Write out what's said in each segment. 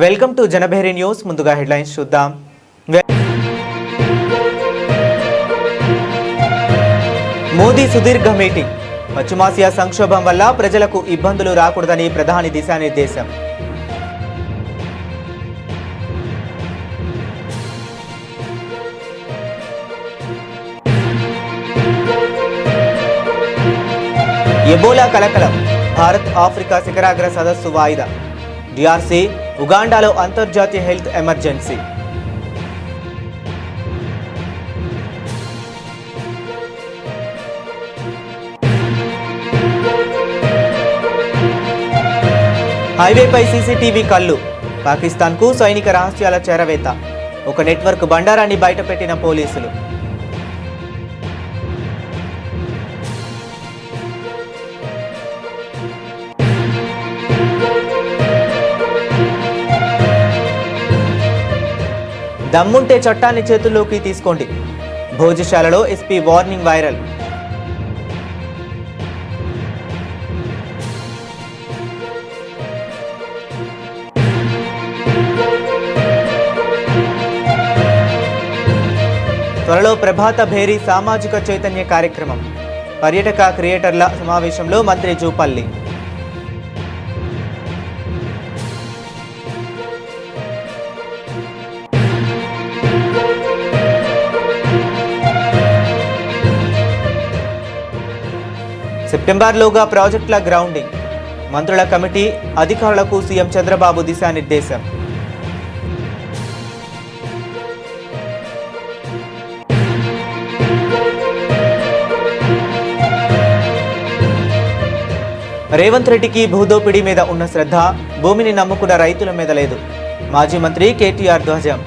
Welcome to Janabheri news. ముందుగా headlines చూద్దాం. మోదీ సుదీర్ఘ మీటింగ్. పశ్చిమాసియా సంక్షోభం వల్ల ప్రజలకు ఇబ్బందులు రాకూడదని ప్రధాని దిశానిర్దేశం. ఎబోలా కలకలం. భారత్ ఆఫ్రికా శిఖరాగ్ర సదస్సు వాయిదా. డిఆర్సీ ఉగాండాలో అంతర్జాతీయ హెల్త్ ఎమర్జెన్సీ. హైవేపై సీసీటీవీ కళ్ళు. పాకిస్తాన్కు సైనిక రహస్యాల చేరవేత. ఒక నెట్వర్క్ బండారాన్ని బయటపెట్టిన పోలీసులు. దమ్ముంటే చట్టాన్ని చేతుల్లోకి తీసుకోండి. భోజశాలలో ఎస్పీ వార్నింగ్ వైరల్. త్వరలో ప్రభాత భేరీ సామాజిక చైతన్య కార్యక్రమం. పర్యాటక క్రియేటర్ల సమావేశంలో మంత్రి జూపల్లి. సెప్టెంబర్లోగా ప్రాజెక్టుల గ్రౌండింగ్. మంత్రుల కమిటీ అధికారులకు సీఎం చంద్రబాబు దిశానిర్దేశం. రేవంత్ రెడ్డికి భూదోపిడీ మీద ఉన్న శ్రద్ధ భూమిని నమ్ముకున్న రైతుల మీద లేదు. మాజీ మంత్రి కేటీఆర్ ధ్వజం.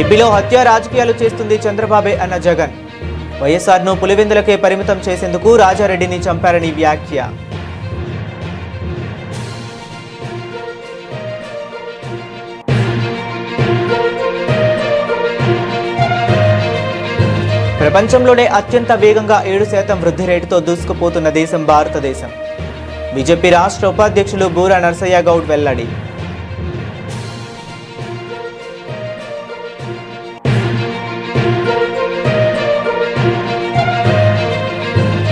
ఏపీలో హత్య రాజకీయాలు చేస్తుంది చంద్రబాబే అన్న జగన్. వైఎస్ఆర్ను పులివెందులకే పరిమితం చేసేందుకు రాజారెడ్డిని చంపారని వ్యాఖ్య. ప్రపంచంలోనే అత్యంత వేగంగా 7% వృద్ధి రేటుతో దూసుకుపోతున్న దేశం భారతదేశం. బీజేపీ రాష్ట్ర ఉపాధ్యక్షులు బూరా నర్సయ్య గౌడ్ వెల్లడి.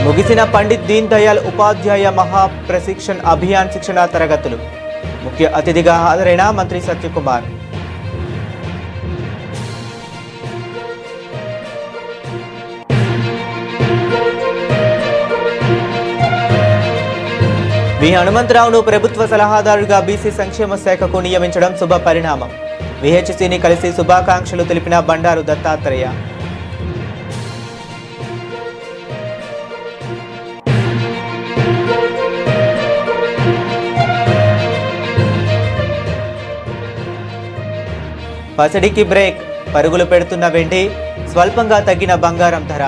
ముగిసిన పండిత్ దీన్ దయాళ్ ఉపాధ్యాయ మహా ప్రశిక్షణ్ అభియాన్ శిక్షణ తరగతులు. ముఖ్య అతిథిగా హాజరైన మంత్రి సత్యకుమార్. వి హనుమంతరావును ప్రభుత్వ సలహాదారుగా బీసీ సంక్షేమ శాఖకు నియమించడం శుభ పరిణామం. విహెచ్సిని కలిసి శుభాకాంక్షలు తెలిపిన బండారు దత్తాత్రేయ. పసిడికి బ్రేక్. పరుగులు పెడుతున్న వెండి, స్వల్పంగా తగ్గిన బంగారం ధర.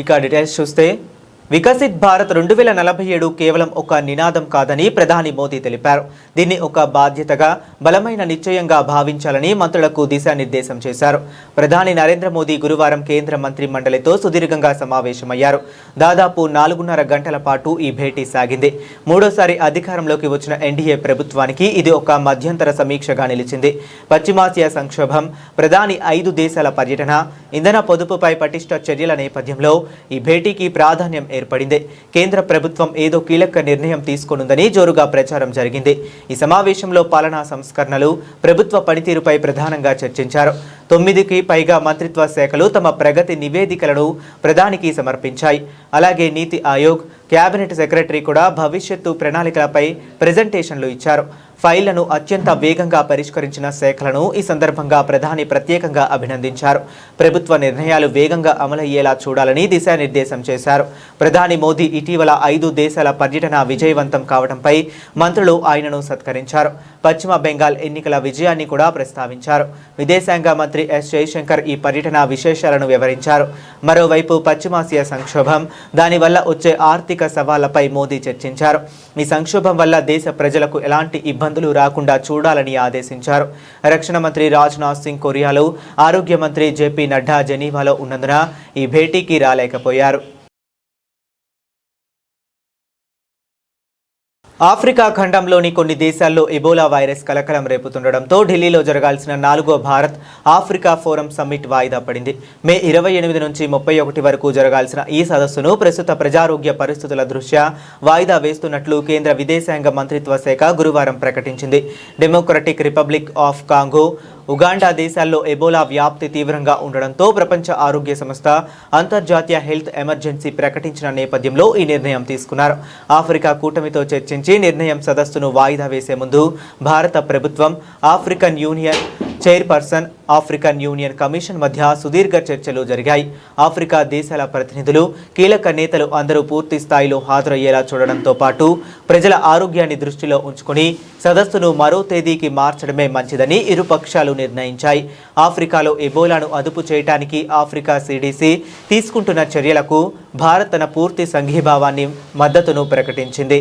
ఇక డీటెయిల్స్ చూస్తే, వికసిత్ భారత్ 2047 కేవలం ఒక నినాదం కాదని ప్రధాని మోదీ తెలిపారు. దీన్ని ఒక బాధ్యతగా, బలమైన నిశ్చయంగా భావించాలని మంత్రులకు దిశానిర్దేశం చేశారు. ప్రధాని నరేంద్ర మోదీ గురువారం కేంద్ర మంత్రి మండలితో సుదీర్ఘంగా సమావేశమయ్యారు. దాదాపు 4.5 గంటల పాటు ఈ భేటీ సాగింది. మూడోసారి అధికారంలోకి వచ్చిన ఎన్డీఏ ప్రభుత్వానికి ఇది ఒక మధ్యంతర సమీక్షగా నిలిచింది. పశ్చిమాసియా సంక్షోభం, ప్రధాని 5 దేశాల పర్యటన, ఇంధన పొదుపుపై పటిష్ట చర్యల నేపథ్యంలో ఈ భేటీకి ప్రాధాన్యం ఏర్పడింది. కేంద్ర ప్రభుత్వం ఏదో కీలక నిర్ణయం తీసుకోనుందని జోరుగా ప్రచారం జరిగింది. ఈ సమావేశంలో పాలనా సంస్కరణలు, ప్రభుత్వ పనితీరుపై ప్రధానంగా చర్చించారు. 9కి పైగా మంత్రిత్వ శాఖలు తమ ప్రగతి నివేదికలను ప్రధానికి సమర్పించాయి. అలాగే నీతి ఆయోగ్, కేబినెట్ సెక్రటరీ కూడా భవిష్యత్తు ప్రణాళికలపై ప్రెజెంటేషన్లు ఇచ్చారు. ఫైళ్లను అత్యంత వేగంగా పరిష్కరించిన శాఖలను ఈ సందర్భంగా ప్రధాని ప్రత్యేకంగా అభినందించారు. ప్రభుత్వ నిర్ణయాలు వేగంగా అమలయ్యేలా చూడాలని దిశానిర్దేశం చేశారు. ప్రధాని మోదీ ఇటీవల 5 దేశాల పర్యటన విజయవంతం కావడంపై మంత్రులు ఆయనను సత్కరించారు. పశ్చిమ బెంగాల్ ఎన్నికల విజయాన్ని కూడా ప్రస్తావించారు. విదేశాంగ మంత్రి ఎస్ జయశంకర్ ఈ పర్యటన విశేషాలను వివరించారు. మరోవైపు పశ్చిమాసియా సంక్షోభం, దానివల్ల వచ్చే ఆర్థిక సవాళ్లపై మోదీ చర్చించారు. ఈ సంక్షోభం వల్ల దేశ ప్రజలకు ఎలాంటి ఇబ్బందులు రాకుండా చూడాలని ఆదేశించారు. రక్షణ మంత్రి రాజ్నాథ్ సింగ్ కొరియాలో, ఆరోగ్య మంత్రి జేపీ నడ్డా జెనీవాలో ఉన్నందున ఈ భేటీకి రాలేకపోయారు. ఆఫ్రికా ఖండంలోని కొన్ని దేశాల్లో ఎబోలా వైరస్ కలకలం రేపుతుండటంతో ఢిల్లీలో జరగాల్సిన 4వ భారత్ ఆఫ్రికా ఫోరం సమ్మిట్ వాయిదా పడింది. మే 28 నుంచి 31 వరకు జరగాల్సిన ఈ సదస్సును ప్రస్తుత ప్రజారోగ్య పరిస్థితుల దృష్ట్యా వాయిదా వేస్తున్నట్లు కేంద్ర విదేశాంగ మంత్రిత్వ శాఖ గురువారం ప్రకటించింది. Democratic republic of Congo, Uganda దేశాల్లో ఎబోలా వ్యాప్తి తీవ్రంగా ఉండడంతో ప్రపంచ ఆరోగ్య సంస్థ అంతర్జాతీయ హెల్త్ ఎమర్జెన్సీ ప్రకటించిన నేపథ్యంలో ఈ నిర్ణయం తీసుకున్నారు. ఆఫ్రికా కూటమితో చర్చించి నిర్ణయం సదస్సును వాయిదా వేసే ముందు భారత ప్రభుత్వం, African union chairperson, African union commission మధ్య సుదీర్ఘ చర్చలు జరిగాయి. ఆఫ్రికా దేశాల ప్రతినిధులు, కీలక నేతలు అందరూ పూర్తి స్థాయిలో హాజరయ్యేలా చూడడంతో పాటు ప్రజల ఆరోగ్యాన్ని దృష్టిలో ఉంచుకుని సదస్సును మరో తేదీకి మార్చడమే మంచిదని ఇరు పక్షాలు నిర్ణయించాయి. ఆఫ్రికాలో ఎబోలాను అదుపు చేయడానికి ఆఫ్రికా సిడిసి తీసుకుంటున్న చర్యలకు భారత్ తన పూర్తి సంఘీభావాన్ని, మద్దతును ప్రకటించింది.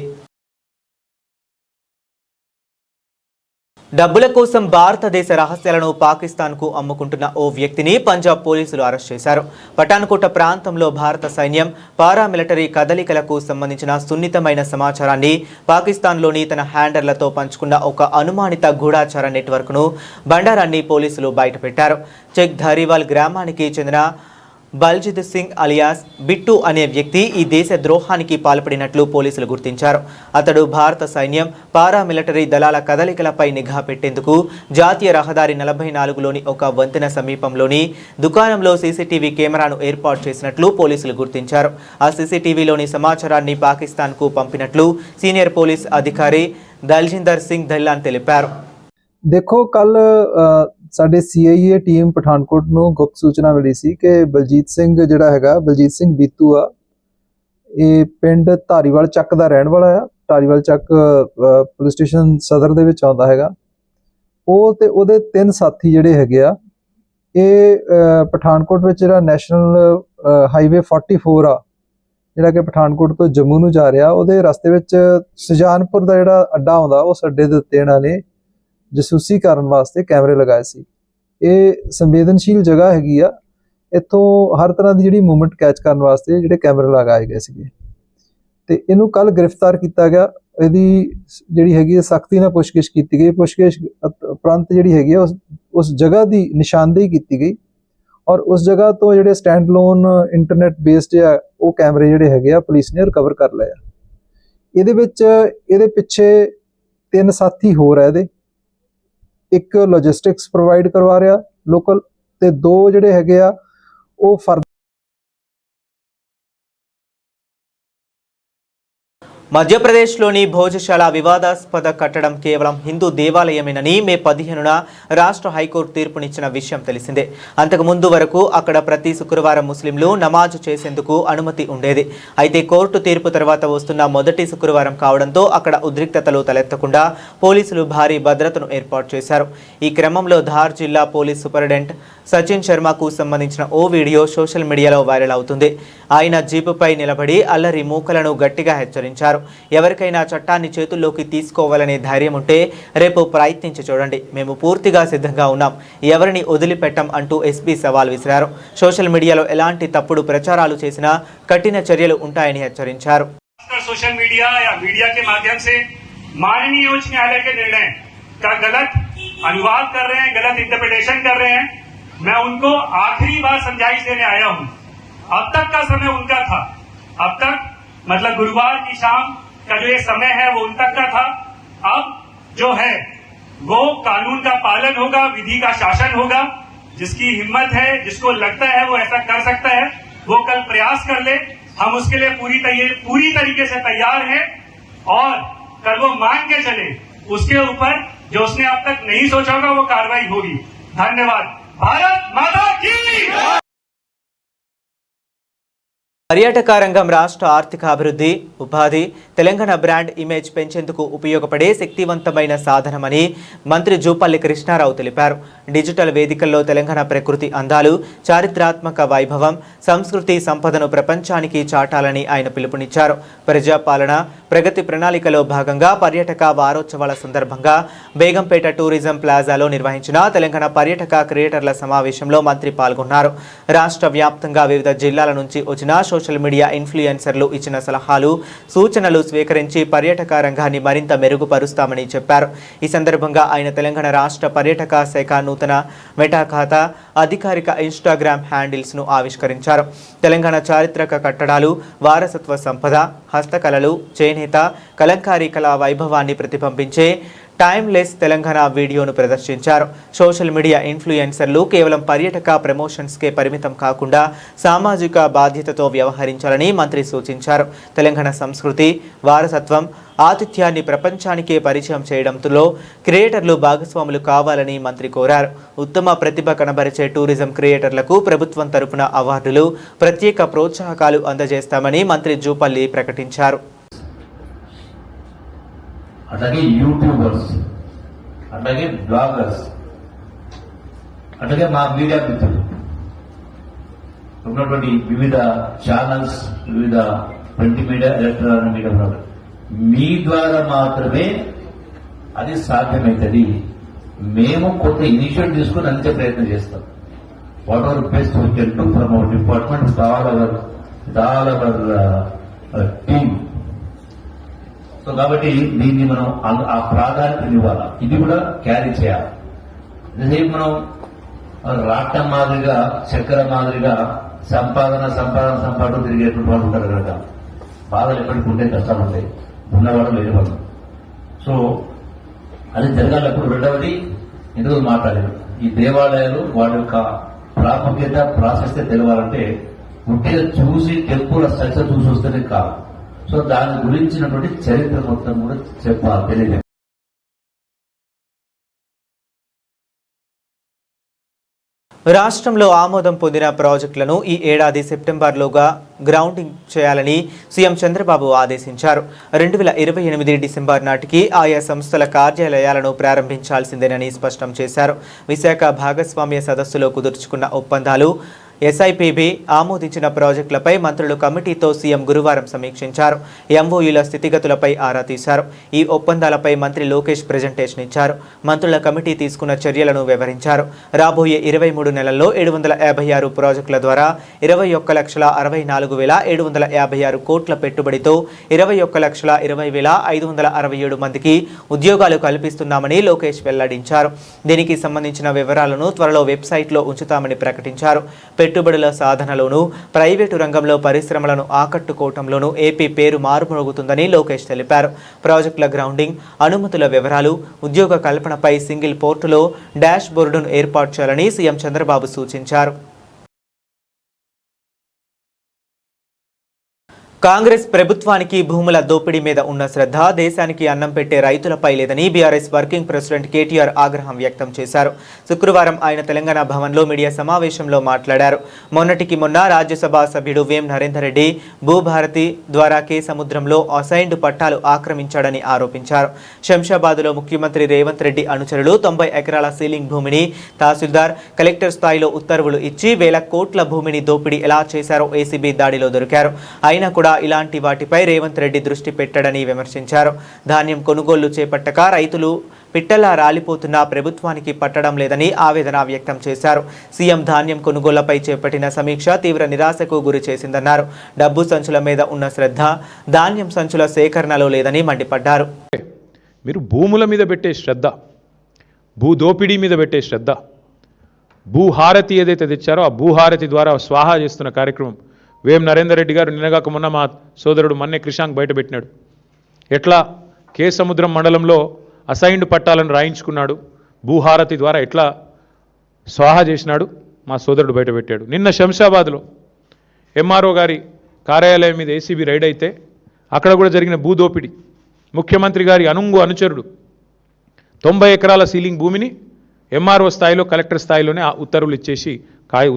డబ్బుల కోసం భారతదేశ రహస్యాలను పాకిస్తాన్కు అమ్ముకుంటున్న ఓ వ్యక్తిని పంజాబ్ పోలీసులు అరెస్ట్ చేశారు. పఠాన్కోట ప్రాంతంలో భారత సైన్యం పారామిలిటరీ కదలికలకు సంబంధించిన సున్నితమైన సమాచారాన్ని పాకిస్తాన్లోని తన హ్యాండర్లతో పంచుకున్న ఒక అనుమానిత గూఢాచార నెట్వర్క్ను బండారాన్ని పోలీసులు బయటపెట్టారు. చెక్ ధారీవాల్ గ్రామానికి చెందిన బల్జిత్ సింగ్ అలియాస్ బిట్టు అనే వ్యక్తి ఈ దేశ ద్రోహానికి పాల్పడినట్లు పోలీసులు గుర్తించారు. అతడు భారత సైన్యం పారామిలిటరీ దళాల కదలికలపై నిఘా పెట్టేందుకు జాతీయ రహదారి 44లోని ఒక వంతెన సమీపంలోని దుకాణంలో సీసీటీవీ కెమెరాను ఏర్పాటు చేసినట్లు పోలీసులు గుర్తించారు. ఆ సీసీటీవీలోని సమాచారాన్ని పాకిస్తాన్కు పంపినట్లు సీనియర్ పోలీస్ అధికారి దల్జిందర్ సింగ్ ధిల్లాన్ తెలిపారు. देखो कल ਸਾਡੇ ਸੀਆਈਏ ਟੀਮ ਪਠਾਨਕੋਟ ਨੂੰ ਗੁਪਤ ਸੂਚਨਾ ਮਿਲੀ ਸੀ ਕਿ ਬਲਜੀਤ ਸਿੰਘ ਜਿਹੜਾ ਹੈਗਾ, ਬਲਜੀਤ ਸਿੰਘ ਬੀਤੂ ਆ, ਇਹ ਪਿੰਡ ਧਾਰੀਵਾਲ ਚੱਕ ਦਾ ਰਹਿਣ ਵਾਲਾ ਆ। ਧਾਰੀਵਾਲ ਚੱਕ ਪੁਲਿਸ ਸਟੇਸ਼ਨ ਸਦਰ ਦੇ ਵਿੱਚ ਆਉਂਦਾ ਹੈਗਾ। ਉਹ ਤੇ ਉਹਦੇ 3 ਸਾਥੀ ਜਿਹੜੇ ਹੈਗੇ ਆ, ਇਹ ਪਠਾਨਕੋਟ ਵਿੱਚ ਜਿਹੜਾ ਨੈਸ਼ਨਲ ਹਾਈਵੇ 44 ਆ, ਜਿਹੜਾ ਕਿ ਪਠਾਨਕੋਟ ਤੋਂ ਜੰਮੂ ਨੂੰ ਜਾ ਰਿਹਾ, ਉਹਦੇ ਰਸਤੇ ਵਿੱਚ ਸੁਜਾਨਪੁਰ ਦਾ ਜਿਹੜਾ ਅੱਡਾ ਆਉਂਦਾ, ਉਸ ਅੱਡੇ ਦੇ ਉੱਤੇ ਇਹਨਾਂ ਨੇ ਜਸੂਸੀ ਕਰਨ ਵਾਸਤੇ ਕੈਮਰੇ ਲਗਾਏ ਸੀ। ਇਹ ਸੰਵੇਦਨਸ਼ੀਲ ਜਗ੍ਹਾ ਹੈਗੀ ਆ, ਇੱਥੋਂ ਹਰ ਤਰ੍ਹਾਂ ਦੀ ਜਿਹੜੀ ਮੂਵਮੈਂਟ ਕੈਚ ਕਰਨ ਵਾਸਤੇ ਜਿਹੜੇ ਕੈਮਰੇ ਲਗਾਏ ਗਏ ਸੀਗੇ ਤੇ ਇਹਨੂੰ ਕੱਲ ਗ੍ਰਿਫਤਾਰ ਕੀਤਾ ਗਿਆ। ਇਹਦੀ ਜਿਹੜੀ ਹੈਗੀ ਸਖਤੀ ਨਾਲ ਪੁੱਛਗਿੱਛ ਕੀਤੀ ਗਈ। ਪੁੱਛਗਿੱਛ ਉਪਰੰਤ ਜਿਹੜੀ ਹੈਗੀ ਆ ਉਸ ਜਗ੍ਹਾ ਦੀ ਨਿਸ਼ਾਨਦੇਹੀ ਕੀਤੀ ਗਈ ਔਰ ਉਸ ਜਗ੍ਹਾ ਤੋਂ ਜਿਹੜੇ ਸਟੈਂਡ ਲੋਨ ਇੰਟਰਨੈਟ ਬੇਸਡ ਆ ਉਹ ਕੈਮਰੇ ਜਿਹੜੇ ਹੈਗੇ ਆ ਪੁਲਿਸ ਨੇ ਰਿਕਵਰ ਕਰ ਲਏ ਆ। ਇਹਦੇ ਵਿੱਚ ਇਹਦੇ ਪਿੱਛੇ 3 ਸਾਥੀ ਹੋਰ ਆ। ਇਹਦੇ ਇੱਕ ਲੌਜਿਸਟਿਕਸ ਪ੍ਰੋਵਾਈਡ ਕਰਵਾ ਰਿਹਾ ਲੋਕਲ ਤੇ 2 ਜਿਹੜੇ ਹੈਗੇ ਆ ਉਹ మధ్యప్రదేశ్లోని భోజశాల వివాదాస్పద కట్టడం కేవలం హిందూ దేవాలయమేనని మే 15న రాష్ట్ర హైకోర్టు తీర్పునిచ్చిన విషయం తెలిసిందే. అంతకు ముందు వరకు అక్కడ ప్రతి శుక్రవారం ముస్లింలు నమాజ్ చేసేందుకు అనుమతి ఉండేది. అయితే కోర్టు తీర్పు తర్వాత వస్తున్న మొదటి శుక్రవారం కావడంతో అక్కడ ఉద్రిక్తతలు తలెత్తకుండా పోలీసులు భారీ భద్రతను ఏర్పాటు చేశారు. ఈ క్రమంలో ధార్ జిల్లా పోలీస్ సూపరింటెండెంట్ సచిన్ శర్మకు సంబంధించిన ఓ వీడియో సోషల్ మీడియాలో వైరల్ అవుతుంది. ఆయన జీపుపై నిలబడి అల్లరి మూకలను గట్టిగా హెచ్చరించారు. ఎవరికైనా చట్టాన్ని చేతుల్లోకి తీసుకోవాలనే ధైర్యం ఉంటే రేపు ప్రయత్నించి చూడండి, మేము పూర్తిగా సిద్ధంగా ఉన్నాం, ఎవరిని వదిలిపెట్టం అంటూ ఎస్పీ సవాల్ విసిరారు. సోషల్ మీడియాలో ఎలాంటి తప్పుడు ప్రచారాలు చేసినా కఠిన చర్యలు ఉంటాయని హెచ్చరించారు. सोशल मीडिया या मीडिया के माध्यम से माननीय उच्च न्यायालय के निर्णय का गलत अनुवाद कर रहे हैं, गलत इंटरप्रिटेशन कर रहे हैं। मैं उनको आखिरी बार समझाइश देने आया हूं। अब तक का समय उनका था, अब तक मतलब गुरुवार की शाम का जो ये समय है वो उन तक का था। अब जो है वो कानून का पालन होगा, विधि का शासन होगा। जिसकी हिम्मत है, जिसको लगता है वो ऐसा कर सकता है, वो कल प्रयास कर ले। हम उसके लिए पूरी तरीके से तैयार हैं और कल वो मान के चले, उसके ऊपर जो उसने अब तक नहीं सोचा होगा वो कार्रवाई होगी। धन्यवाद। भारत माता की పర్యాటక రంగం రాష్ట్ర ఆర్థిక అభివృద్ధి, ఉపాధి, తెలంగాణ బ్రాండ్ ఇమేజ్ పెంచేందుకు ఉపయోగపడే శక్తివంతమైన సాధనమని మంత్రి జూపల్లి కృష్ణారావు తెలిపారు. డిజిటల్ వేదికల్లో తెలంగాణ ప్రకృతి అందాలు, చారిత్రాత్మక వైభవం, సంస్కృతి సంపదను ప్రపంచానికి చాటాలని ఆయన పిలుపునిచ్చారు. ప్రజాపాలన ప్రగతి ప్రణాళికలో భాగంగా పర్యాటక వారోత్సవాల సందర్భంగా బేగంపేట టూరిజం ప్లాజాలో నిర్వహించిన తెలంగాణ పర్యాటక క్రియేటర్ల సమావేశంలో మంత్రి పాల్గొన్నారు. రాష్ట్ర వ్యాప్తంగా వివిధ జిల్లాల నుంచి వచ్చిన సోషల్ మీడియా ఇన్ఫ్లుయెన్సర్లు ఇచ్చిన సలహాలు, సూచనలు స్వీకరించి పర్యాటక రంగాన్ని మరింత మెరుగుపరుస్తామని చెప్పారు. ఈ సందర్భంగా ఆయన తెలంగాణ రాష్ట్ర పర్యాటక శాఖ నూతన మెటా ఖాతా, అధికారిక ఇన్స్టాగ్రామ్ హ్యాండిల్స్ ను ఆవిష్కరించారు. తెలంగాణ చారిత్రక కట్టడాలు, వారసత్వ సంపద, హస్తకళలు, చేనేత, కలంకారీ కళా వైభవాన్ని ప్రతిబింబించే టైమ్లెస్ తెలంగాణ వీడియోను ప్రదర్శించారు. సోషల్ మీడియా ఇన్ఫ్లుయెన్సర్లు కేవలం పర్యాటక ప్రమోషన్స్కే పరిమితం కాకుండా సామాజిక బాధ్యతతో వ్యవహరించాలని మంత్రి సూచించారు. తెలంగాణ సంస్కృతి, వారసత్వం, ఆతిథ్యాన్ని ప్రపంచానికే పరిచయం చేయడంలో క్రియేటర్లు భాగస్వాములు కావాలని మంత్రి కోరారు. ఉత్తమ ప్రతిభ కనబరిచే టూరిజం క్రియేటర్లకు ప్రభుత్వం తరపున అవార్డులు, ప్రత్యేక ప్రోత్సాహకాలు అందజేస్తామని మంత్రి జూపల్లి ప్రకటించారు. అట్లాగే యూట్యూబర్స్, అట్లాగే బ్లాగర్స్, అట్లాగే మా మీడియా మిత్రులు ఉన్నటువంటి వివిధ ఛానల్స్, వివిధ ప్రింట్ మీడియా, ఎలక్ట్రానిక్ మీడియా, మీ ద్వారా మాత్రమే అది సాధ్యమవుతుంది. మేము కొంత ఇనిషియేటివ్ తీసుకుని అంతే ప్రయత్నం చేస్తాం. What ever best we can do from our department with all our team. So కాబట్టి దీన్ని మనం ఆ ప్రాధాన్యత ఇవ్వాలి. ఇది కూడా క్యారీ చేయాలి. ఇదే మనం రాట్నం మాదిరిగా, చక్కెర మాదిరిగా సంపాదన తిరిగేటువంటి వాళ్ళు ఉంటారు కనుక బాధలు ఎప్పటికి ఉంటే, కష్టాలు ఉంటాయి, ఉన్నవాడు లేని వాళ్ళు. సో అది జరగాలి. అప్పుడు రెండవది ఎందుకు మాట్లాడారు, ఈ దేవాలయాలు వాటి యొక్క ప్రాముఖ్యత, ప్రాశస్త్యం తెలవాలంటే ముఖ్యంగా చూసి టెంపుల్ స్ట్రక్చర్ చూసి వస్తేనే కాదు. సో దాని గురించినటువంటి చరిత్ర మొత్తం కూడా చెప్పాలి, తెలియదు. రాష్ట్రంలో ఆమోదం పొందిన ప్రాజెక్టులను ఈ ఏడాది సెప్టెంబర్లోగా గ్రౌండింగ్ చేయాలని సీఎం చంద్రబాబు ఆదేశించారు. 2028 డిసెంబర్ నాటికి ఆయా సంస్థల కార్యాలయాలను ప్రారంభించాల్సిందేనని స్పష్టం చేశారు. విశాఖ భాగస్వామ్య సదస్సులో కుదుర్చుకున్న ఒప్పందాలు, ఎస్ఐపిబి ఆమోదించిన ప్రాజెక్టులపై మంత్రుల కమిటీతో సీఎం గురువారం సమీక్షించారు. ఎంఓయూల స్థితిగతులపై ఆరా తీశారు. ఈ ఒప్పందాలపై మంత్రి లోకేష్ ప్రెజెంటేషన్ ఇచ్చారు. మంత్రుల కమిటీ తీసుకున్న చర్యలను వివరించారు. రాబోయే 23 నెలల్లో 756 ప్రాజెక్టుల ద్వారా 21,64,756 కోట్ల పెట్టుబడితో 21,20,567 మందికి ఉద్యోగాలు కల్పిస్తున్నామని లోకేష్ వెల్లడించారు. దీనికి సంబంధించిన వివరాలను త్వరలో వెబ్సైట్లో ఉంచుతామని ప్రకటించారు. పెట్టుబడుల సాధనలోనూ, ప్రైవేటు రంగంలో పరిశ్రమలను ఆకట్టుకోవటంలోనూ ఏపీ పేరు మారుమోగుతుందని లోకేష్ తెలిపారు. ప్రాజెక్టుల గ్రౌండింగ్, అనుమతుల వివరాలు, ఉద్యోగ కల్పనపై సింగిల్ పోర్టులో డాష్ బోర్డును ఏర్పాటు చేయాలని సీఎం చంద్రబాబు సూచించారు. కాంగ్రెస్ ప్రభుత్వానికి భూముల దోపిడీ మీద ఉన్న శ్రద్ధ దేశానికి అన్నం పెట్టే రైతులపై లేదని బీఆర్ఎస్ వర్కింగ్ ప్రెసిడెంట్ కేటీఆర్ ఆగ్రహం వ్యక్తం చేశారు. శుక్రవారం ఆయన తెలంగాణ భవన్లో మీడియా సమావేశంలో మాట్లాడారు. మొన్నటికి మొన్న రాజ్యసభ సభ్యుడు వేం నరేందర్ రెడ్డి భూభారతి ద్వారా కే సముద్రంలో అసైన్డ్ పట్టాలు ఆక్రమించాడని ఆరోపించారు. శంషాబాద్లో ముఖ్యమంత్రి రేవంత్ రెడ్డి అనుచరులు 90 ఎకరాల సీలింగ్ భూమిని తహసీల్దార్, కలెక్టర్ స్థాయిలో ఉత్తర్వులు ఇచ్చి వేల కోట్ల భూమిని దోపిడీ ఎలా చేశారో ఏసీబీ దాడిలో దొరికారు. అయినా కూడా ఇలాంటి వాటిపై రేవంత్ రెడ్డి దృష్టి పెట్టడని విమర్శించారు. ధాన్యం కొనుగోళ్లు చేపట్టక రైతులు పిట్టలా రాలిపోతున్నా ప్రభుత్వానికి పట్టడం లేదని ఆవేదన వ్యక్తం చేశారు. సీఎం ధాన్యం కొనుగోళ్లపై చేపట్టిన సమీక్ష తీవ్ర నిరాశకు గురి చేసిందన్నారు. డబ్బు సంచుల మీద ఉన్న శ్రద్ధ ధాన్యం సంచుల సేకరణలో లేదని మండిపడ్డారు. మీరు భూముల మీద పెట్టే శ్రద్ధ, భూ దోపిడీ మీద పెట్టే శ్రద్ధ, భూహారతి ఏదైతే తెచ్చారో ఆ భూహారతి ద్వారా స్వాహా చేస్తున్న కార్యక్రమం వేం నరేందర్ రెడ్డి గారు నిన్నగాక మొన్న మా సోదరుడు మన్నే క్రిషాంక్ బయటపెట్టినాడు. ఎట్లా కే సముద్రం మండలంలో అసైన్డ్ పట్టాలను రాయించుకున్నాడు, భూహారతి ద్వారా ఎట్లా స్వాహా చేసినాడు మా సోదరుడు బయటపెట్టాడు. నిన్న శంషాబాద్లో ఎంఆర్ఓ గారి కార్యాలయం మీద ఏసీబీ రైడ్ అయితే అక్కడ కూడా జరిగిన భూదోపిడి. ముఖ్యమంత్రి గారి అనుచరుడు 90 ఎకరాల సీలింగ్ భూమిని ఎంఆర్ఓ స్థాయిలో, కలెక్టర్ స్థాయిలోనే ఉత్తర్వులు ఇచ్చేసి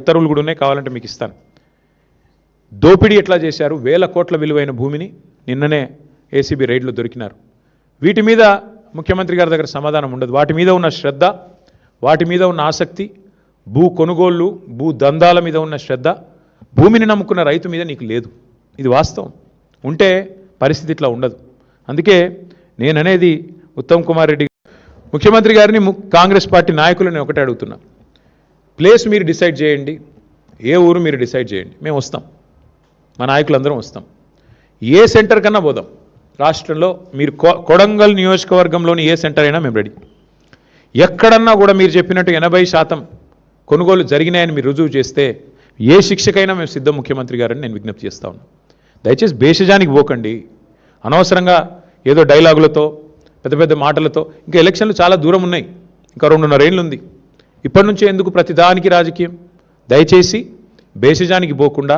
ఉత్తర్వులు కూడా ఉన్నాయి, కావాలంటే మీకు ఇస్తాను. దోపిడీ ఎట్లా చేశారు, 1000 కోట్ల విలువైన భూమిని నిన్ననే ఏసీబీ రైడ్లో దొరికినారు. వీటి మీద ముఖ్యమంత్రి గారి దగ్గర సమాధానం ఉండదు. వాటి మీద ఉన్న శ్రద్ధ, వాటి మీద ఉన్న ఆసక్తి, భూ కొనుగోళ్ళు, భూ దందాల మీద ఉన్న శ్రద్ధ భూమిని నమ్ముకున్న రైతు మీద నీకు లేదు. ఇది వాస్తవం. ఉంటే పరిస్థితి ఇట్లా ఉండదు. అందుకే నేననేది ఉత్తమ్ కుమార్ రెడ్డి ముఖ్యమంత్రి గారిని, కాంగ్రెస్ పార్టీ నాయకులను ఒకటే అడుగుతున్నా, ప్లేస్ మీరు డిసైడ్ చేయండి, ఏ ఊరు మీరు డిసైడ్ చేయండి, మేము వస్తాం, మా నాయకులందరం వస్తాం. ఏ సెంటర్ కన్నా పోదాం రాష్ట్రంలో. మీరు కొడంగల్ నియోజకవర్గంలోని ఏ సెంటర్ అయినా మేము రెడీ. ఎక్కడన్నా కూడా మీరు చెప్పినట్టు 80% కొనుగోలు జరిగినాయని మీరు రుజువు చేస్తే ఏ శిక్షకైనా మేము సిద్ధం ముఖ్యమంత్రి గారని నేను విజ్ఞప్తి చేస్తా ఉన్నాను. దయచేసి భేషజానికి పోకండి. అనవసరంగా ఏదో డైలాగులతో, పెద్ద పెద్ద మాటలతో. ఇంకా ఎలక్షన్లు చాలా దూరం ఉన్నాయి, ఇంకా 2.5 ఏళ్ళు ఉంది. ఇప్పటి నుంచే ఎందుకు ప్రతిదానికి రాజకీయం? దయచేసి భేషజానికి పోకుండా,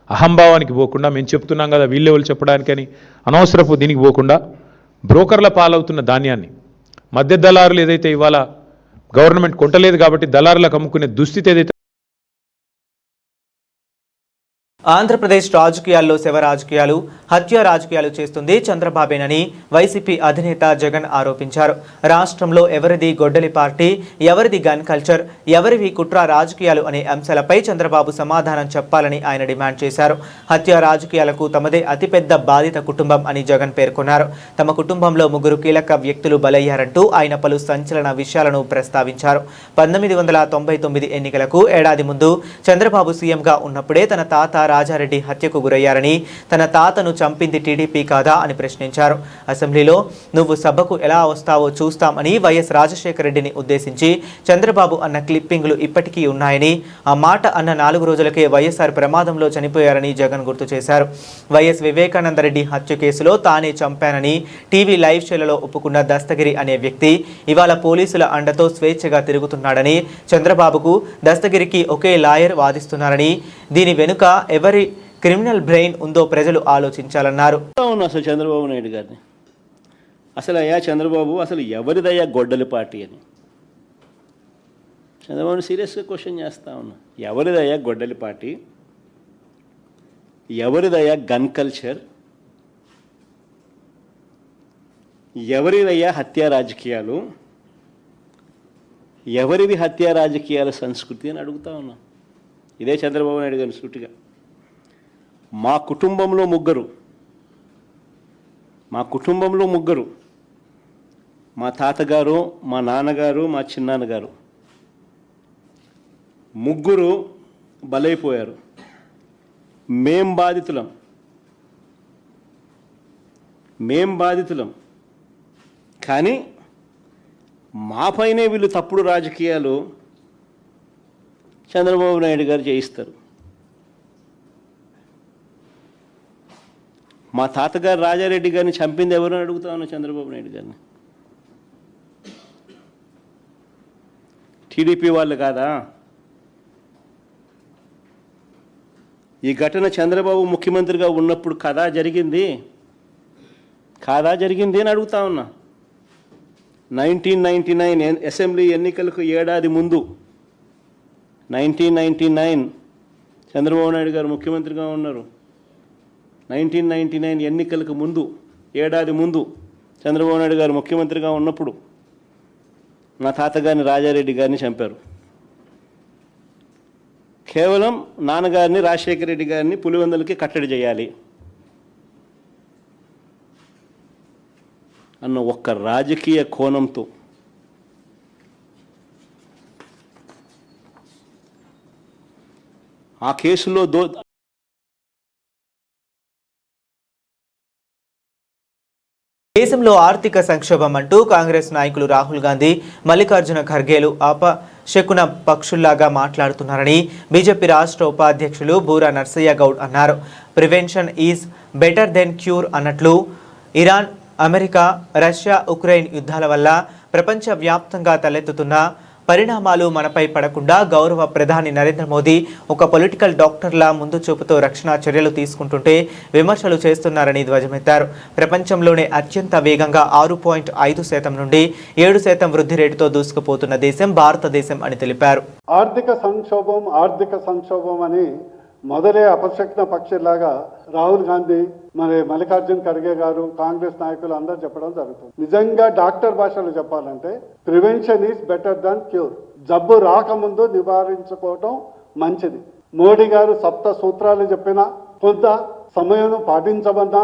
అహంభావానికి పోకుండా, మేము చెప్తున్నాం కదా వీళ్ళెవరు చెప్పడానికని అనవసరపు దీనికి పోకుండా, బ్రోకర్ల పాలవుతున్న ధాన్యాన్ని, మధ్య దళారులు ఏదైతే ఇవాళ గవర్నమెంట్ కొంటలేదు కాబట్టి దళారులకు అమ్ముకునే దుస్థితి ఏదైతే ఆంధ్రప్రదేశ్ రాజకీయాల్లో శవ రాజకీయాలు, హత్య రాజకీయాలు చేస్తుంది చంద్రబాబేనని వైసీపీ అధినేత జగన్ ఆరోపించారు. రాష్ట్రంలో ఎవరిది గొడ్డలి పార్టీ, ఎవరిది గన్ కల్చర్, ఎవరివి కుట్ర రాజకీయాలు అనే అంశాలపై చంద్రబాబు సమాధానం చెప్పాలని ఆయన డిమాండ్ చేశారు. హత్య రాజకీయాలకు తమదే అతిపెద్ద బాధిత కుటుంబం అని జగన్ పేర్కొన్నారు. తమ కుటుంబంలో 3 కీలక వ్యక్తులు బలయ్యారంటూ ఆయన పలు సంచలన విషయాలను ప్రస్తావించారు. 1999 ఎన్నికలకు ఏడాది ముందు చంద్రబాబు సీఎంగా ఉన్నప్పుడే తన తాత రాజారెడ్డి హత్యకు గురయ్యారని, తన తాతను చంపింది టీడీపీ కాదా అని ప్రశ్నించారు. అసెంబ్లీలో నువ్వు సభకు ఎలా వస్తావో చూస్తామని వైఎస్ రాజశేఖర రెడ్డిని ఉద్దేశించి చంద్రబాబు అన్న క్లిప్పింగ్లు ఇప్పటికీ ఉన్నాయని, ఆ మాట అన్న 4 రోజులకే వైఎస్ఆర్ ప్రమాదంలో చనిపోయారని జగన్ గుర్తు చేశారు. వైఎస్ వివేకానందరెడ్డి హత్య కేసులో తానే చంపానని టీవీ లైవ్ షోలలో ఒప్పుకున్న దస్తగిరి అనే వ్యక్తి ఇవాళ పోలీసుల అండతో స్వేచ్ఛగా తిరుగుతున్నాడని, చంద్రబాబుకు దస్తగిరికి ఒకే లాయర్ వాదిస్తున్నారని, దీని వెనుక ఎవరి క్రిమినల్ బ్రెయిన్ ఉందో ప్రజలు ఆలోచించాలన్నారు. అసలు చంద్రబాబు నాయుడు గారిని అసలు అయ్యా చంద్రబాబు అసలు ఎవరిదయ్యా గొడ్డలి పార్టీ అని చంద్రబాబుని సీరియస్గా క్వశ్చన్ చేస్తా ఉన్నా. ఎవరిదయ్యా గొడ్డలి పార్టీ, ఎవరిదయ్యా గన్ కల్చర్, ఎవరిదయ్యా హత్యా రాజకీయాలు, ఎవరిది హత్యా రాజకీయాల సంస్కృతి అని అడుగుతా ఉన్నా. ఇదే చంద్రబాబు నాయుడు గారిని సూటిగా, మా కుటుంబంలో ముగ్గురు, మా తాతగారు, మా నాన్నగారు, మా చిన్నాన్నగారు, 3 బలైపోయారు. మేం బాధితులం. కానీ మాపైనే వీళ్ళు తప్పుడు రాజకీయాలు చంద్రబాబు నాయుడు గారు చేయిస్తారు. మా తాతగారు రాజారెడ్డి గారిని చంపింది ఎవరని అడుగుతా ఉన్నా చంద్రబాబు నాయుడు గారిని. టీడీపీ వాళ్ళు కాదా? ఈ ఘటన చంద్రబాబు ముఖ్యమంత్రిగా ఉన్నప్పుడు కాదా జరిగింది అని అడుగుతా ఉన్నా. 1999 అసెంబ్లీ ఎన్నికలకు ఏడాది ముందు 1999 చంద్రబాబు నాయుడు గారు ముఖ్యమంత్రిగా ఉన్నారు. 1999 ఎన్నికలకు ముందు ఏడాది ముందు చంద్రబాబు నాయుడు గారు ముఖ్యమంత్రిగా ఉన్నప్పుడు నా తాతగారిని రాజారెడ్డి గారిని చంపారు. కేవలం నాన్నగారిని రాజశేఖర రెడ్డి గారిని పులివెందులకి కట్టడి చేయాలి అన్న ఒక్క రాజకీయ కోణంతో ఆ కేసులో దేశంలో ఆర్థిక సంక్షోభం అంటూ కాంగ్రెస్ నాయకులు రాహుల్ గాంధీ, మల్లికార్జున ఖర్గేలు అపశకున పక్షుల్లాగా మాట్లాడుతున్నారని బీజేపీ రాష్ట్ర ఉపాధ్యక్షులు బూరా నర్సయ్య గౌడ్ అన్నారు. Prevention is better than cure అన్నట్లు ఇరాన్, అమెరికా, రష్యా, ఉక్రెయిన్ యుద్ధాల వల్ల ప్రపంచవ్యాప్తంగా తలెత్తుతున్న పరిణామాలు మనపై పడకుండా గౌరవ ప్రధాని నరేంద్ర మోదీ ఒక పొలిటికల్ డాక్టర్లా ముందు చూపుతో రక్షణ చర్యలు తీసుకుంటుంటే విమర్శలు చేస్తున్నారని ధ్వజమెత్తారు. ప్రపంచంలోనే అత్యంత వేగంగా 6.5% నుండి 7% వృద్ధి రేటుతో దూసుకుపోతున్న దేశం భారతదేశం అని తెలిపారు. ఆర్థిక సంక్షోభం అని మొదలే అపశక్న పక్షిలాగా రాహుల్ గాంధీ మరి మల్లికార్జున్ ఖర్గే గారు కాంగ్రెస్ నాయకులు అందరూ చెప్పడం జరుగుతుంది. నిజంగా డాక్టర్ భాషలో చెప్పాలంటే prevention is better than cure. జబ్బు రాకముందు నివారించుకోవటం మంచిది. మోడీ గారు 7 సూత్రాలు చెప్పినా, కొంత సమయం పాటించమన్నా,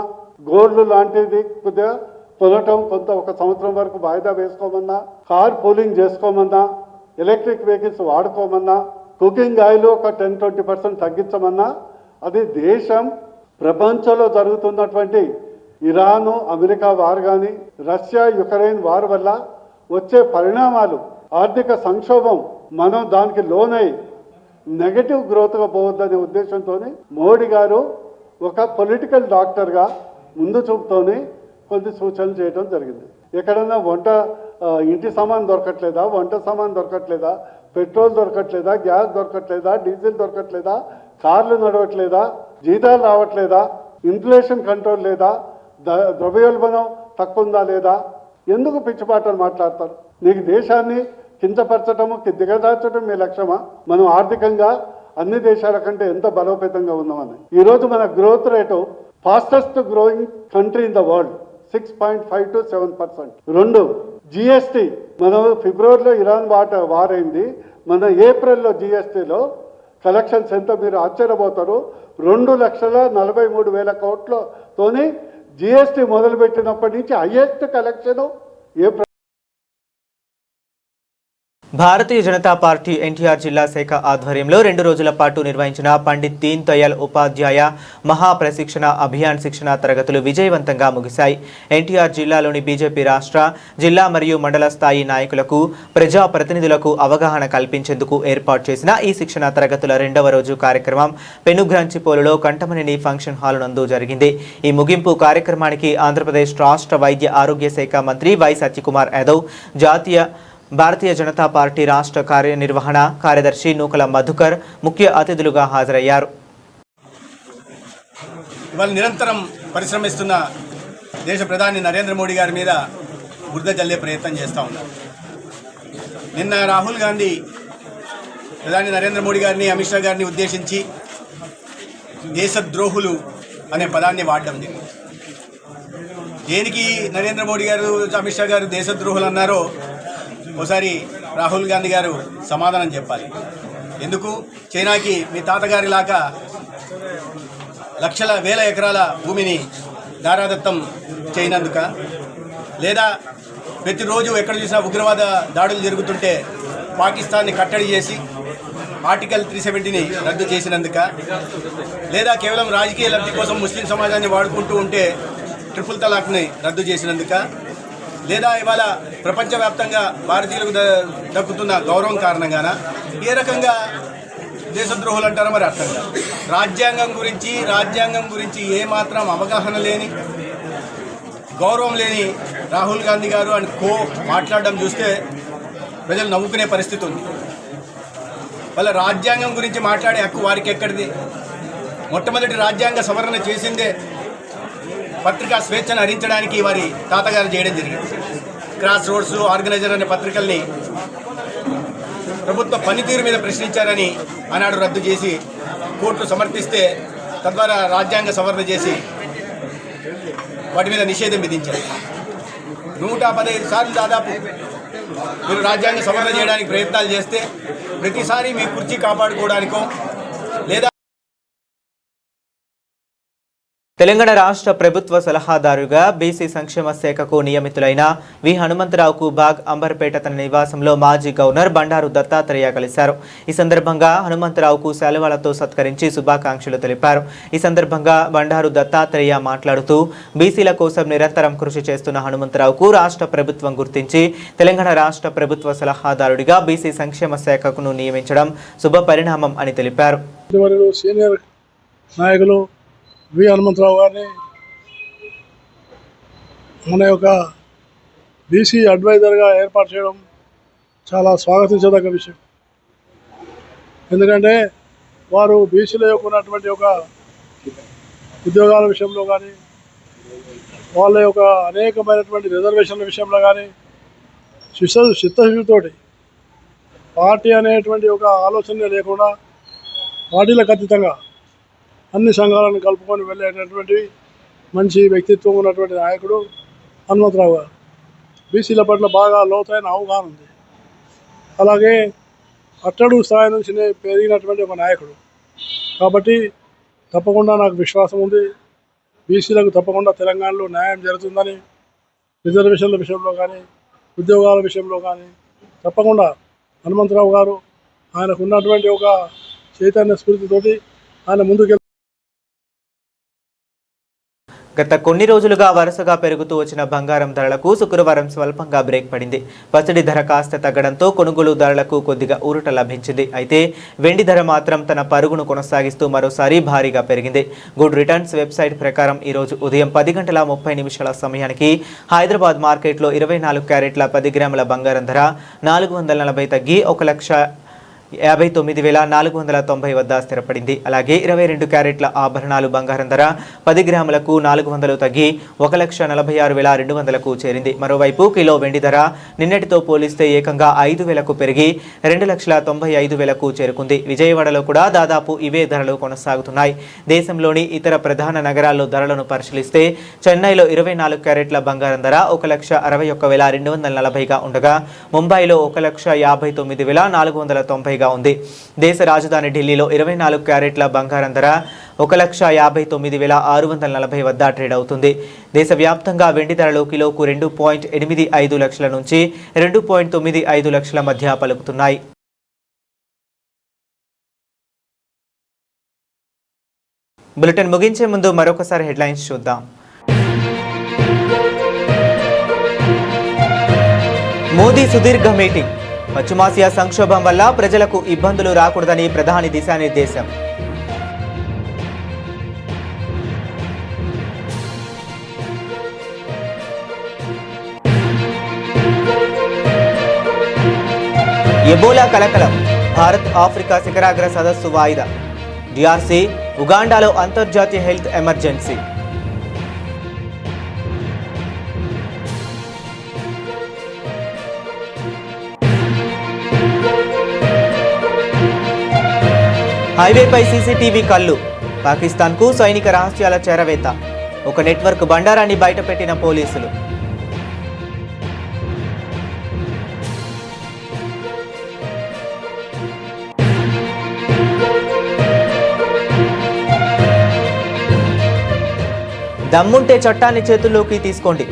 గోల్డ్ లాంటిది కొద్దిగా కొనటం కొంత 1 సంవత్సరం వరకు వాయిదా వేసుకోమన్నా, కార్ పూలింగ్ చేసుకోమన్నా, ఎలక్ట్రిక్ వెహికల్స్ వాడుకోమన్నా, కుకింగ్ ఆయిల్ ఒక 10-20% తగ్గించమన్నా, అది దేశం ప్రపంచంలో జరుగుతున్నటువంటి ఇరాను అమెరికా వార్ కానీ, రష్యా యుక్రెయిన్ వార్ వల్ల వచ్చే పరిణామాలు, ఆర్థిక సంక్షోభం, మనం దానికి లోనై నెగటివ్ గ్రోత్గా పోవద్దనే ఉద్దేశంతో మోడీ గారు ఒక పొలిటికల్ డాక్టర్గా ముందు చూపుతోనే కొన్ని సూచనలు చేయడం జరిగింది. ఎక్కడన్నా ఇంటి సామాన్ దొరకట్లేదా, వంట సామాన్ దొరకట్లేదా, పెట్రోల్ దొరకట్లేదా, గ్యాస్ దొరకట్లేదా, డీజిల్ దొరకట్లేదా, కార్లు నడవట్లేదా, జీతాలు రావట్లేదా, ఇన్ఫ్లేషన్ కంట్రోల్ లేదా, ద్రవ్యోల్బణం తక్కువ ఉందా లేదా, ఎందుకు పిచ్చిపాటలు మాట్లాడతారు? నీకు దేశాన్ని కించపరచడము, దిగదార్చడం మీ లక్ష్యమా? మనం ఆర్థికంగా అన్ని దేశాల కంటే ఎంత బలోపేతంగా ఉన్నామని. ఈరోజు మన growth rate fastest growing country in the world, 6.5 to 7%. 2 GST, మనం ఫిబ్రవరిలో ఇరాన్ వార్ అయింది, మన ఏప్రిల్లో GSTలో కలెక్షన్స్ ఎంత మీరు ఆశ్చర్యపోతారు. 2,43,000 కోట్లతోని GST మొదలుపెట్టినప్పటి నుంచి హైయెస్ట్ కలెక్షన్ భారతీయ జనతా పార్టీ ఎన్టీఆర్ జిల్లా శాఖ ఆధ్వర్యంలో 2 రోజుల పాటు నిర్వహించిన పండిత్ దీన్ దయాళ్ ఉపాధ్యాయ మహా ప్రశిక్షణ అభియాన్ శిక్షణ తరగతులు విజయవంతంగా ముగిశాయి. ఎన్టీఆర్ జిల్లాలోని బీజేపీ రాష్ట్ర, జిల్లా మరియు మండల స్థాయి నాయకులకు, ప్రజా ప్రతినిధులకు అవగాహన కల్పించేందుకు ఏర్పాటు చేసిన ఈ శిక్షణ తరగతుల 2వ రోజు కార్యక్రమం పెనుగ్రాంచిపోలులో కంటమనేని ఫంక్షన్ హాల్ నందు జరిగింది. ఈ ముగింపు కార్యక్రమానికి ఆంధ్రప్రదేశ్ రాష్ట్ర వైద్య ఆరోగ్య శాఖ మంత్రి వై సత్యకుమార్ యాదవ్, భారతీయ జనతా పార్టీ రాష్ట్ర కార్యనిర్వహణ కార్యదర్శి నూకల మధుకర్ ముఖ్య అతిథులుగా హాజరయ్యారు. ఇవాళ నిరంతరం పరిశ్రమిస్తున్న దేశ ప్రధాని నరేంద్ర మోడీ గారి మీద బురద జల్లే ప్రయత్నం చేస్తూ ఉన్నారు. నిన్న రాహుల్ గాంధీ ప్రధాని నరేంద్ర మోడీ గారిని, అమిత్ షా గారిని ఉద్దేశించి దేశద్రోహులు అనే పదాన్ని వాడడం జరిగింది. దేనికి నరేంద్ర మోడీ గారు, అమిత్ షా గారు దేశద్రోహులు అన్నారో ఒకసారి రాహుల్ గాంధీ గారు సమాధానం చెప్పాలి. ఎందుకు? చైనాకి మీ తాతగారి లాగా వేల ఎకరాల భూమిని దారాదత్తం చేయనందుక, లేదా ప్రతిరోజు ఎక్కడ చూసినా ఉగ్రవాద దాడులు జరుగుతుంటే పాకిస్తాన్ని కట్టడి చేసి ఆర్టికల్ 370ని రద్దు చేసినందుక, లేదా కేవలం రాజకీయ లబ్ధి కోసం ముస్లిం సమాజాన్ని వాడుకుంటూ ఉంటే ట్రిపుల్ తలాక్ని రద్దు చేసినందుక, లేదా ఇవాళ ప్రపంచవ్యాప్తంగా భారతీయులకు దక్కుతున్న గౌరవం కారణంగాన ఏ రకంగా దేశద్రోహులు అంటారో మరి అర్థం కాదు. రాజ్యాంగం గురించి ఏమాత్రం అవగాహన లేని, గౌరవం లేని రాహుల్ గాంధీ గారు అని మాట్లాడడం చూస్తే ప్రజలు నవ్వుకునే పరిస్థితి ఉంది. వాళ్ళ రాజ్యాంగం గురించి మాట్లాడే హక్కు వారికి ఎక్కడిది? మొట్టమొదటి రాజ్యాంగ సవరణ చేసిందే పత్రికా స్వేచ్ఛను హరించడానికి వారి తాతగారు చేయడం జరిగింది. క్రాస్ రోడ్స్, ఆర్గనైజర్ అనే పత్రికల్ని ప్రభుత్వ పనితీరు మీద ప్రశ్నించారని ఆనాడు రద్దు చేసి కోర్టు సమర్థిస్తే, తద్వారా రాజ్యాంగ సవరణ చేసి వాటి మీద నిషేధం విధించారు. 115 సార్లు దాదాపు మీరు రాజ్యాంగ సవరణ చేయడానికి ప్రయత్నాలు చేస్తే ప్రతిసారి మీ కుర్చీ కాపాడుకోవడానికో లేదా తెలంగాణ రాష్ట్ర ప్రభుత్వ సలహాదారుగా బీసీ సంక్షేమ శాఖకు నియమితులైన వి హనుమంతరావుకు బాగ్ అంబర్పేట తన నివాసంలో మాజీ గవర్నర్ బండారు దత్తాత్రేయ కలిశారు. ఈ సందర్భంగా హనుమంతరావుకు శాలువాలతో సత్కరించి శుభాకాంక్షలు తెలిపారు. ఈ సందర్భంగా బండారు దత్తాత్రేయ మాట్లాడుతూ బీసీల కోసం నిరంతరం కృషి చేస్తున్న హనుమంతరావుకు రాష్ట్ర ప్రభుత్వం గుర్తించి తెలంగాణ రాష్ట్ర ప్రభుత్వ సలహాదారుడిగా బీసీ సంక్షేమ శాఖకు నియమించడం శుభ పరిణామం అని తెలిపారు. సీనియర్ నాయకులు వి హనుమంతరావు గారిని మన యొక్క బీసీ అడ్వైజర్గా ఏర్పాటు చేయడం చాలా స్వాగతించదగ్గ విషయం. ఎందుకంటే వారు బీసీల యొక్క ఉన్నటువంటి ఒక ఉద్యోగాల విషయంలో కానీ, వాళ్ళ యొక్క అనేకమైనటువంటి రిజర్వేషన్ల విషయంలో కానీ చిత్తశుద్ధితోటి పార్టీ అనేటువంటి ఒక ఆలోచన లేకుండా పార్టీలకు అతీతంగా అన్ని సంఘాలను కలుపుకొని వెళ్ళేటటువంటి మంచి వ్యక్తిత్వం ఉన్నటువంటి నాయకుడు హనుమంతరావు గారు. బీసీల పట్ల బాగా లోతైన అవగాహన ఉంది. అలాగే అట్టడుగు స్థాయి నుంచి పెరిగినటువంటి ఒక నాయకుడు కాబట్టి తప్పకుండా నాకు విశ్వాసం ఉంది. బీసీలకు తప్పకుండా తెలంగాణలో న్యాయం జరుగుతుందని, రిజర్వేషన్ల విషయంలో కానీ ఉద్యోగాల విషయంలో కానీ తప్పకుండా హనుమంతరావు గారు ఆయనకు ఉన్నటువంటి ఒక చైతన్య స్ఫూర్తితోటి ఆయన ముందుకు. గత కొన్ని రోజులుగా వరుసగా పెరుగుతూ వచ్చిన బంగారం ధరలకు శుక్రవారం స్వల్పంగా బ్రేక్ పడింది. పసిడి ధర కాస్త తగ్గడంతో కొనుగోలు ధరలకు కొద్దిగా ఊరట లభించింది. అయితే వెండి ధర మాత్రం తన పరుగును కొనసాగిస్తూ మరోసారి భారీగా పెరిగింది. గుడ్ రిటర్న్స్ వెబ్సైట్ ప్రకారం ఈరోజు ఉదయం 10:30 సమయానికి హైదరాబాద్ మార్కెట్లో 24 క్యారెట్ల 10 గ్రాముల బంగారం ధర 440 తగ్గి 1,59,490 వద్ద స్థిరపడింది. అలాగే 22 క్యారెట్ల ఆభరణాలు బంగారం ధర 10 గ్రాములకు 400 తగ్గి 1,46,200కు చేరింది. మరోవైపు కిలో వెండి ధర నిన్నటితో పోలిస్తే ఏకంగా 5,000కు పెరిగి 2,95,000కు చేరుకుంది. విజయవాడలో కూడా దాదాపు ఇవే ధరలు కొనసాగుతున్నాయి. దేశంలోని ఇతర ప్రధాన నగరాల్లో ధరలను పరిశీలిస్తే చెన్నైలో 24 క్యారెట్ల బంగారం ధర 1,61,240గా ఉండగా ముంబైలో 1,59,490 ఉంది. దేశ రాజధాని ఢిల్లీలో 24 క్యారెట్ల బంగారం ధర 1,59,640 వద్ద ట్రేడ్ అవుతుంది. దేశవ్యాప్తంగా వెండి ధరలు కిలోకు 2.85 లక్షల నుంచి 2.95 లక్షల మధ్య పలుకుతున్నాయి. బులెటిన్ ముగించే ముందు మరొకసారి హెడ్లైన్స్ చూద్దాం. మోదీ సుదీర్ఘ మీటింగ్. పశ్చిమాసియా సంక్షోభం వల్ల ప్రజలకు ఇబ్బందులు రాకూడదని ప్రధాని దిశానిర్దేశం. ఎబోలా కలకలం. భారత్ ఆఫ్రికా శిఖరాగ్ర సదస్సు వాయిదా. డిఆర్సీ ఉగాండాలో అంతర్జాతీయ హెల్త్ ఎమర్జెన్సీ. హైవేపై సీసీటీవీ కళ్ళు. పాకిస్తాన్కు సైనిక రహస్యాల చేరవేత. ఒక నెట్వర్క్ బండారాన్ని బయటపెట్టిన పోలీసులు. దమ్ముంటే చట్టాన్ని చేతుల్లోకి తీసుకోండి.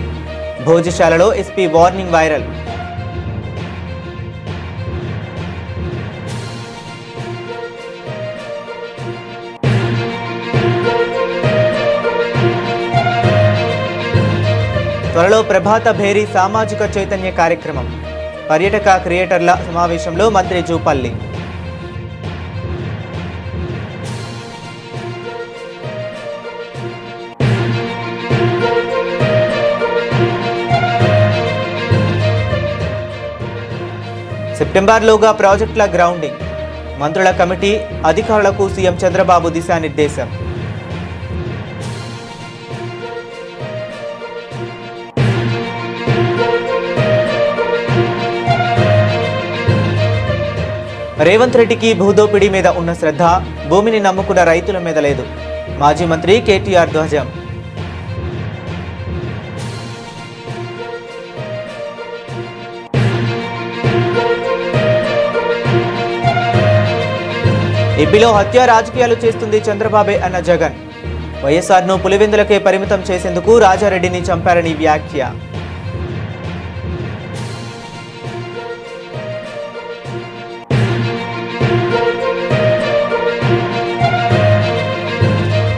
భోజశాలలో ఎస్పీ వార్నింగ్ వైరల్. త్వరలో ప్రభాత భేరీ సామాజిక చైతన్య కార్యక్రమం. పర్యాటక క్రియేటర్ల సమావేశంలో మంత్రి జూపల్లి. సెప్టెంబర్లోగా ప్రాజెక్టుల గ్రౌండింగ్. మంత్రుల కమిటీ అధికారులకు సీఎం చంద్రబాబు దిశానిర్దేశం. రేవంత్ రెడ్డికి భూదోపిడీ మీద ఉన్న శ్రద్ధ భూమిని నమ్ముకున్న రైతుల మీద లేదు. మాజీ మంత్రి కేటీఆర్ ధ్వజం. ఏపీలో హత్య రాజకీయాలు చేస్తుంది చంద్రబాబే అన్న జగన్. వైఎస్ఆర్ను పులివెందులకే పరిమితం చేసేందుకు రాజారెడ్డిని చంపారని వ్యాఖ్య.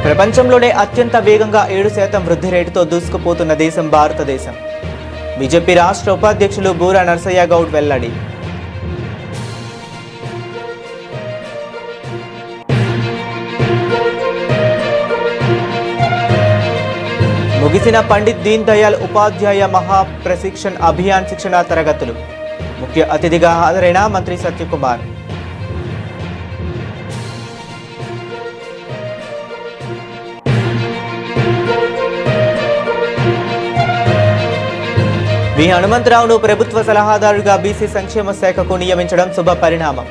ప్రపంచంలోనే అత్యంత వేగంగా 7% వృద్ధి రేటుతో దూసుకుపోతున్న దేశం భారతదేశం. బీజేపీ రాష్ట్ర ఉపాధ్యక్షులు బూరా నర్సయ్య గౌడ్ వెల్లడి. ముగిసిన పండిత్ దీన్ దయాళ్ ఉపాధ్యాయ మహా ప్రశిక్షణ్ అభియాన్ శిక్షణ తరగతులు. ముఖ్య అతిథిగా హాజరైన మంత్రి సత్యకుమార్. వి హనుమంతరావును ప్రభుత్వ సలహాదారుగా బీసీ సంక్షేమ శాఖకు నియమించడం శుభ పరిణామం.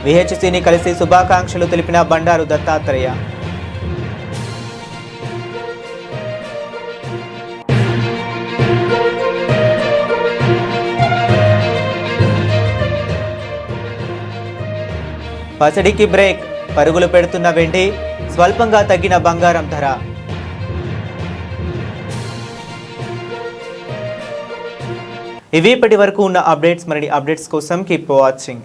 విహెచ్సిని కలిసి శుభాకాంక్షలు తెలిపిన బండారు దత్తాత్రేయ. పసిడికి బ్రేక్, పరుగులు పెడుతున్న వెండి, స్వల్పంగా తగ్గిన బంగారం ధర. ఇవి ఇప్పటి వరకు ఉన్న అప్డేట్స్. మరిన్ని అప్డేట్స్ కోసం కీప్ వాచింగ్.